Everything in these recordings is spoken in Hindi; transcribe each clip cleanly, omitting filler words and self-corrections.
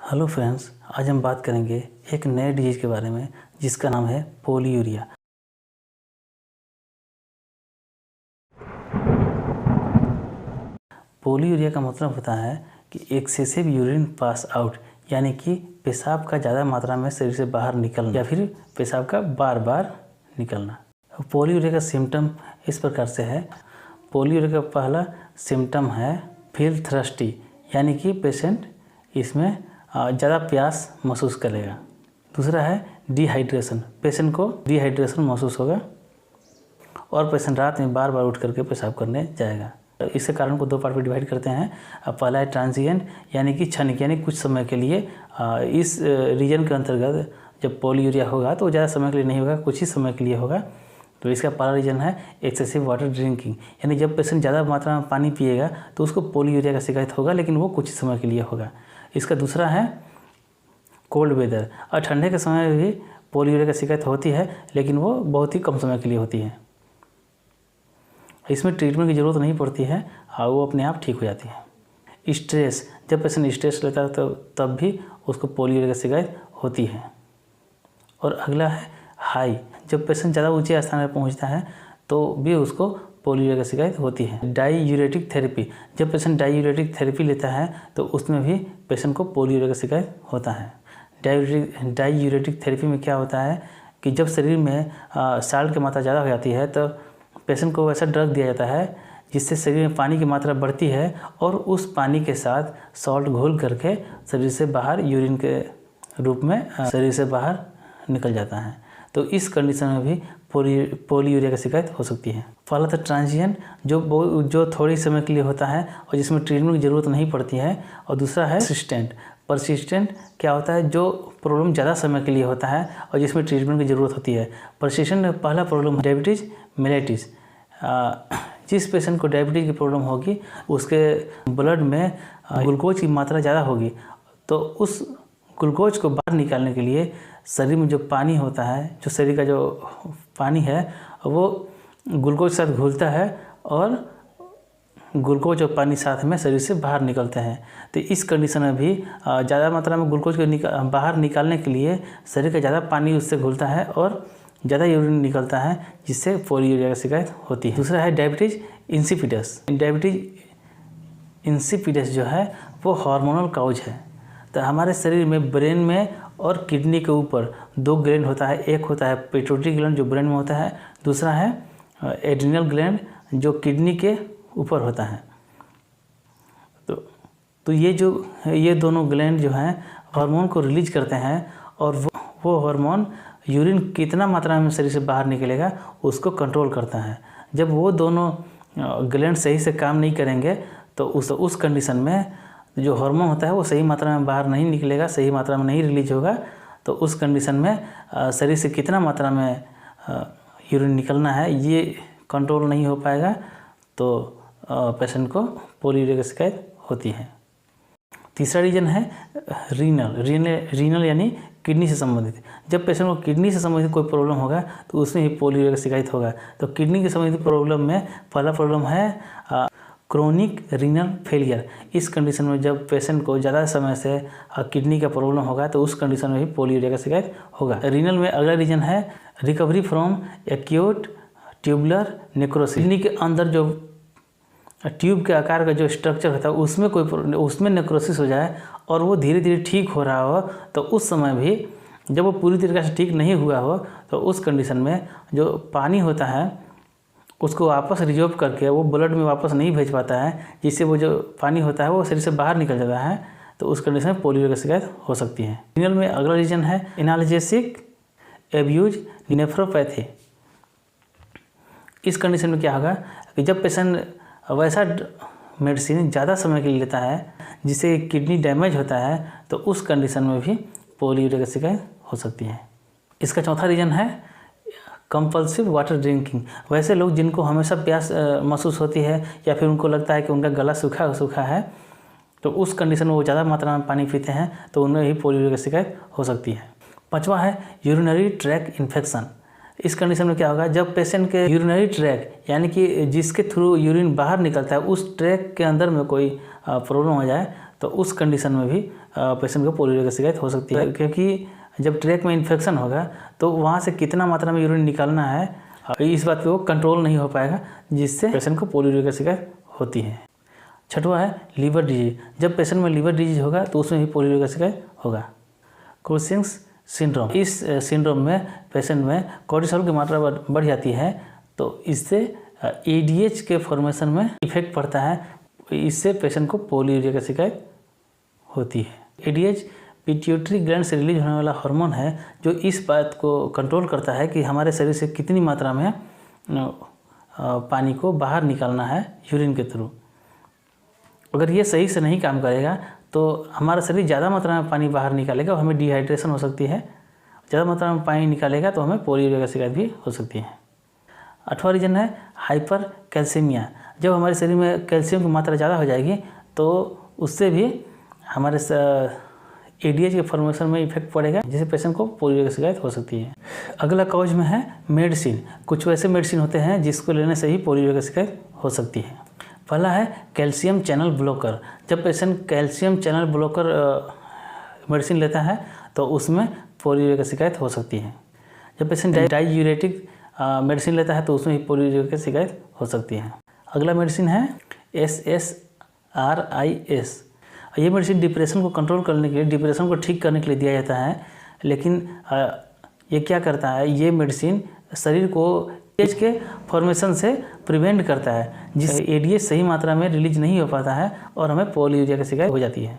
हेलो फ्रेंड्स, आज हम बात करेंगे एक नए डिजीज़ के बारे में जिसका नाम है पोलीयूरिया। पोलीयूरिया का मतलब होता है कि एक्सेसिव यूरिन पास आउट, यानी कि पेशाब का ज़्यादा मात्रा में शरीर से बाहर निकलना या फिर पेशाब का बार बार निकलना। पोलीयूरिया का सिम्टम इस प्रकार से है। पोलीयूरिया का पहला सिम्टम है फील थ्रस्टी, यानी कि पेशेंट इसमें ज़्यादा प्यास महसूस करेगा। दूसरा है डिहाइड्रेशन, पेशेंट को डिहाइड्रेशन महसूस होगा और पेशेंट रात में बार बार उठ करके पेशाब करने जाएगा। इसके कारण को दो पार्ट में डिवाइड करते हैं। पहला है ट्रांजिएंट, यानी कि क्षणिक, यानी कुछ समय के लिए। इस रीजन के अंतर्गत जब पोलीयूरिया होगा तो ज़्यादा समय के लिए नहीं होगा, कुछ ही समय के लिए होगा। तो इसका पहला रीजन है एक्सेसिव वाटर ड्रिंकिंग, यानी जब पेशेंट ज़्यादा मात्रा में पानी पिएगा तो उसको पोलीयूरिया का शिकायत होगा, लेकिन वो कुछ ही समय के लिए होगा। इसका दूसरा है कोल्ड वेदर, और ठंडे के समय में भी पोलीयूरिया की शिकायत होती है, लेकिन वो बहुत ही कम समय के लिए होती है। इसमें ट्रीटमेंट की ज़रूरत नहीं पड़ती है और वो अपने आप ठीक हो जाती है। स्ट्रेस, जब पेशेंट स्ट्रेस लेता है तो तब भी उसको पोलीयूरिया की शिकायत होती है। और अगला है हाई, जब पेशेंट ज़्यादा ऊंचे स्थान पर पहुंचता है तो भी उसको पोलीयूरिया की शिकायत होती है। डाईयूरेटिक थेरेपी, जब पेशेंट डाईयूरेटिक थेरेपी लेता है तो उसमें भी पेशेंट को पोलीयूरिया की शिकायत होता है। डाईयूरेटिक थेरेपी में क्या होता है कि जब शरीर में साल्ट की मात्रा ज़्यादा हो जाती है तो पेशेंट को वैसा ड्रग दिया जाता है जिससे शरीर में पानी की मात्रा बढ़ती है और उस पानी के साथ सॉल्ट घोल करके शरीर से बाहर यूरिन के रूप में शरीर से बाहर निकल जाता है। तो इस कंडीशन में भी पोलीयूरिया की शिकायत हो सकती है। पहला था ट्रांजिएंट, जो थोड़ी समय के लिए होता है और जिसमें ट्रीटमेंट की ज़रूरत नहीं पड़ती है। और दूसरा है परसिस्टेंट क्या होता है, जो प्रॉब्लम ज़्यादा समय के लिए होता है और जिसमें ट्रीटमेंट की ज़रूरत होती है। परसिस्टेंट में पहला प्रॉब्लम है डायबिटीज़ मेलेटिस। जिस पेशेंट को डायबिटीज़ की प्रॉब्लम होगी उसके ब्लड में ग्लूकोज की मात्रा ज़्यादा होगी, तो उस ग्लूकोज को बाहर निकालने के लिए शरीर में जो पानी होता है, जो शरीर का जो पानी है वो ग्लूकोज के साथ घुलता है और ग्लूकोज और पानी साथ में शरीर से बाहर निकलते हैं। तो इस कंडीशन में भी ज़्यादा मात्रा में ग्लूकोज को बाहर निकालने के लिए शरीर का ज़्यादा पानी उससे घुलता है और ज़्यादा यूरिन निकलता है, जिससे पोलीयूरिया की शिकायत होती है। दूसरा है डायबिटीज़ इंसिपिडस। डायबिटीज़ इंसिपिडस जो है वो हार्मोनल काउज है। तो हमारे शरीर में ब्रेन में और किडनी के ऊपर दो ग्लैंड होता है। एक होता है पिट्यूटरी ग्लैंड जो ब्रेन में होता है, दूसरा है एड्रिनल ग्लैंड जो किडनी के ऊपर होता है। तो ये दोनों ग्लैंड जो हैं हार्मोन को रिलीज करते हैं और वो हार्मोन यूरिन कितना मात्रा में शरीर से बाहर निकलेगा उसको कंट्रोल करता है। जब वो दोनों ग्लैंड सही से काम नहीं करेंगे तो उस कंडीशन में जो हार्मोन होता है वो सही मात्रा में बाहर नहीं निकलेगा, सही मात्रा में नहीं रिलीज होगा। तो उस कंडीशन में शरीर से कितना मात्रा में यूरिन निकलना है ये कंट्रोल नहीं हो पाएगा, तो पेशेंट को पोलीयूरिया की शिकायत होती है। तीसरा रीजन है रीनल यानी किडनी से संबंधित। जब पेशेंट को किडनी से संबंधित कोई प्रॉब्लम होगा तो उसमें ही पोलीयूरिया की शिकायत होगा। तो किडनी के संबंधित प्रॉब्लम में पहला प्रॉब्लम है क्रोनिक रीनल फेलियर। इस कंडीशन में जब पेशेंट को ज़्यादा समय से किडनी का प्रॉब्लम होगा तो उस कंडीशन में भी पोलीयूरिया का शिकायत होगा। रीनल में अगला रीजन है recovery from acute tubular necrosis. Kidney के अंदर जो ट्यूब के आकार का जो स्ट्रक्चर होता है उसमें नेक्रोसिस हो जाए और वो धीरे धीरे ठीक हो रहा हो, तो उस समय भी जब वो पूरी तरीके से ठीक नहीं हुआ हो तो उस कंडीशन में जो पानी होता है उसको वापस रिजर्व करके वो ब्लड में वापस नहीं भेज पाता है, जिससे वो जो पानी होता है वो शरीर से बाहर निकल जाता है। तो उस कंडीशन में पोलीयूरिया की शिकायत हो सकती है। रीनल में अगला रीजन है एनाल्जेसिक एब्यूज नेफ्रोपैथी। इस कंडीशन में क्या होगा कि जब पेशेंट वैसा मेडिसिन ज़्यादा समय के लिए लेता है जिससे किडनी डैमेज होता है तो उस कंडीशन में भी पोलीयूरिया की शिकायत हो सकती है। इसका चौथा रीजन है कंपल्सिव वाटर ड्रिंकिंग। वैसे लोग जिनको हमेशा प्यास महसूस होती है या फिर उनको लगता है कि उनका गला सूखा है, तो उस कंडीशन में वो ज़्यादा मात्रा में पानी पीते हैं तो उनमें भी पोलीयूरिया की शिकायत हो सकती है। पांचवा है यूरिनरी ट्रैक इन्फेक्शन। इस कंडीशन में क्या होगा, जब पेशेंट के यूरिनरी ट्रैक यानी कि जिसके थ्रू यूरिन बाहर निकलता है उस ट्रैक के अंदर में कोई प्रॉब्लम हो जाए तो उस कंडीशन में भी पेशेंट को पोलियो की शिकायत हो सकती है, क्योंकि जब ट्रैक में इन्फेक्शन होगा तो वहाँ से कितना मात्रा में यूरिन निकालना है इस बात पे वो कंट्रोल नहीं हो पाएगा, जिससे पेशेंट को पोलियो की शिकायत होती है। छठवां है लीवर डिजीज। जब पेशेंट में लीवर डिजीज होगा तो उसमें भी पोलियो की शिकायत होगा। कुशिंग्स सिंड्रोम, इस सिंड्रोम में पेशेंट में कोर्टिसोल की मात्रा बढ़ जाती है, तो इससे एडीएच के फॉर्मेशन में इफेक्ट पड़ता है, इससे पेशेंट को पोलियो की शिकायत होती है। एडीएच पिट्यूटरी ग्लैंड से रिलीज होने वाला हार्मोन है जो इस बात को कंट्रोल करता है कि हमारे शरीर से कितनी मात्रा में पानी को बाहर निकालना है यूरिन के थ्रू। अगर ये सही से नहीं काम करेगा तो हमारा शरीर ज़्यादा मात्रा में पानी बाहर निकालेगा और हमें डिहाइड्रेशन हो सकती है। ज़्यादा मात्रा में पानी निकालेगा तो हमें पोलियो की शिकायत भी हो सकती है। 8वां रीजन है हाइपर कैल्सीमिया। जब हमारे शरीर में कैल्शियम की मात्रा ज़्यादा हो जाएगी तो उससे भी हमारे एडीएच के फॉर्मेशन में इफेक्ट पड़ेगा, जिससे पेशेंट को पोलियो की शिकायत हो सकती है। अगला कॉज में है मेडिसिन। कुछ वैसे मेडिसिन होते हैं जिसको लेने से ही पोलियो की शिकायत हो सकती है। पहला है कैल्शियम चैनल ब्लॉकर। जब patient calcium channel blocker medicine लेता है तो उसमें पोलियो की शिकायत हो सकती है। जब पेशेंट डाइयूरेटिक मेडिसिन लेता है तो उसमें भी पोलियो की शिकायत हो सकती है। अगला मेडिसिन है SSRIs। ये मेडिसिन डिप्रेशन को कंट्रोल करने के लिए, डिप्रेशन को ठीक करने के लिए दिया जाता है, लेकिन ये क्या करता है, ये मेडिसिन शरीर को एडीएच के फॉर्मेशन से प्रिवेंट करता है, जिससे एडीएच सही मात्रा में रिलीज नहीं हो पाता है और हमें पोलियो की शिकायत हो जाती है।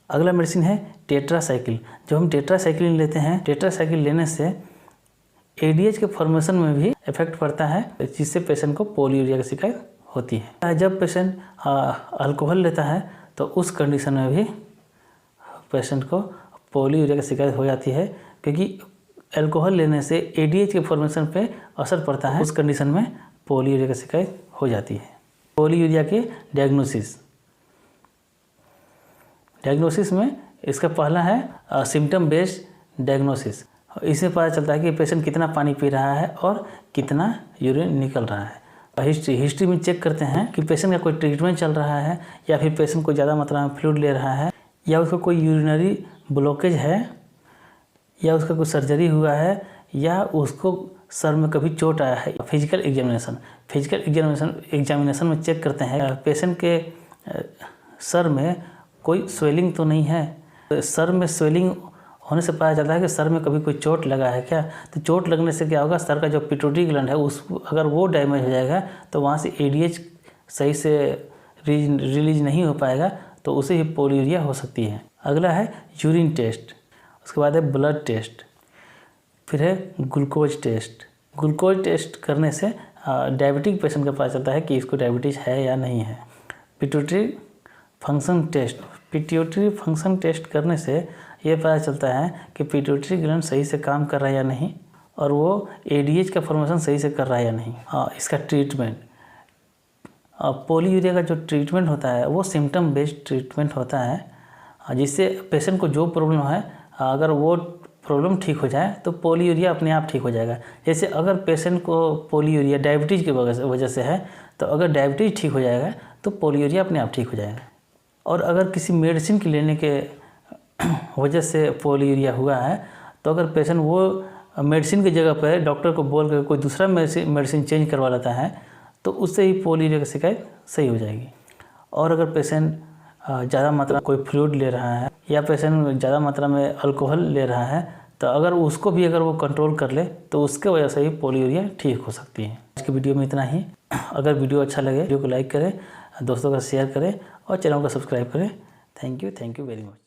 अगला मेडिसिन है टेट्रासाइक्लिन। जब हम टेट्रासाइक्लिन लेते हैं, टेट्रासाइक्लिन लेने से एडीएच के फॉर्मेशन में भी इफेक्ट पड़ता है, जिससे पेशेंट को पोलियो की शिकायत होती है। जब पेशेंट अल्कोहल लेता है तो उस कंडीशन में भी पेशेंट को पोलियो की शिकायत हो जाती है, क्योंकि अल्कोहल लेने से एडीएच के फॉर्मेशन पे असर पड़ता है। उस कंडीशन में पोलियो की शिकायत हो जाती है। पोलियूरिया के डायग्नोसिस में इसका पहला है सिम्टम बेस्ड डायग्नोसिस। इससे पता चलता है कि पेशेंट कितना पानी पी रहा है और कितना यूरिन निकल रहा है। हिस्ट्री में चेक करते हैं कि पेशेंट का कोई ट्रीटमेंट चल रहा है या फिर पेशेंट को ज़्यादा मात्रा में फ्लूइड ले रहा है, या उसको कोई यूरिनरी ब्लॉकेज है, या उसका कोई सर्जरी हुआ है, या उसको सर में कभी चोट आया है। फिजिकल एग्जामिनेशन में चेक करते हैं पेशेंट के सर में कोई स्वेलिंग तो नहीं है। सर में स्वेलिंग होने से पता चलता है कि सर में कभी कोई चोट लगा है क्या। तो चोट लगने से क्या होगा, सर का जो पिट्यूटरी ग्लैंड है अगर वो डैमेज हो जाएगा तो वहाँ से एडीएच सही से रिलीज नहीं हो पाएगा, तो उसे ही पोलियूरिया हो सकती है। अगला है यूरिन टेस्ट, उसके बाद है ब्लड टेस्ट, फिर है ग्लूकोज टेस्ट। ग्लूकोज टेस्ट करने से डायबिटिक पेशेंट का पता चलता है कि इसको डायबिटीज़ है या नहीं है। पिट्यूटरी फंक्शन टेस्ट करने से ये पता चलता है कि पिट्यूटरी ग्लैंड सही से काम कर रहा है या नहीं, और वो एडीएच का फॉर्मेशन सही से कर रहा है या नहीं। इसका ट्रीटमेंट, पोलियूरिया का जो ट्रीटमेंट होता है वो सिम्टम बेस्ड ट्रीटमेंट होता है, जिससे पेशेंट को जो प्रॉब्लम है अगर वो प्रॉब्लम ठीक हो जाए तो पोलियूरिया अपने आप ठीक हो जाएगा। जैसे अगर पेशेंट को पोलियूरिया डायबिटीज़ की वजह से है, तो अगर डायबिटीज़ ठीक हो जाएगा तो पोलियूरिया अपने आप ठीक हो जाएगा। और अगर किसी मेडिसिन की लेने के वजह से पोलियूरिया हुआ है, तो अगर पेशेंट वो मेडिसिन की जगह पर डॉक्टर को बोल कर कोई दूसरा मेडिसिन चेंज करवा लेता है, तो उससे ही पोलियूरिया की शिकायत सही हो जाएगी। और अगर पेशेंट ज़्यादा मात्रा कोई फ्लूइड ले रहा है, या पेशेंट ज़्यादा मात्रा में अल्कोहल ले रहा है, तो अगर उसको भी अगर वो कंट्रोल कर ले तो उसके वजह से ही पोलियूरिया ठीक हो सकती है। आज की वीडियो में इतना ही। अगर वीडियो अच्छा लगे वीडियो को लाइक करें, दोस्तों का शेयर करें और चैनल को सब्सक्राइब करें। Thank you very much.